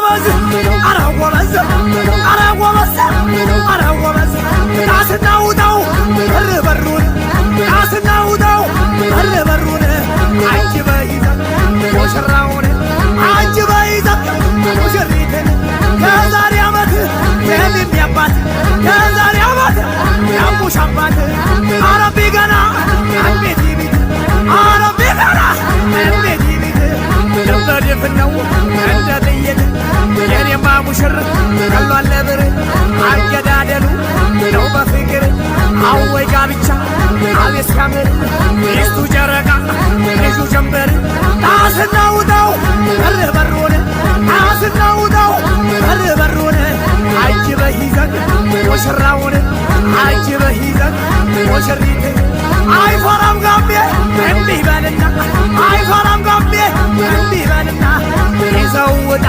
ጎበዝ አረ ጎበዝ አረ ጎበዝ አረ ጎበዝ ዳስና ውጣው በር በሩን ዳስና ውጣው በር በሩን አጅበህ ይዘህ ሙሽራውን አጅበህ ይዘህ ሙሽሪትን ከዛሬ ዓመት የልም ያባት ከዛሬ ዓመት ያሙሽ አባት አረቢ ገና አቤት ይቢት አረቢ ገና አቤት ይቢት ልበድፍን ነው እንደ ጥይት የኔማ ሙሽር ቀሏል ለብር አገዳደሉ ነው በፍቅር አወይ ጋብቻ አቤት ሲያምር ሚስቱ ጨረቃ ልጁ ጀንበር ጣስና ውጣው በር በሩን ጣስና ውጣው በር በሩን አጅበህ ይዘህ ሙሽራውን አጅበህ ይዘህ ሙሽሪትን አይፈራም ጋቤ እንዲህ በልና አይፈራም ጋቤ እንዲህ በልና ይዘው ውጣ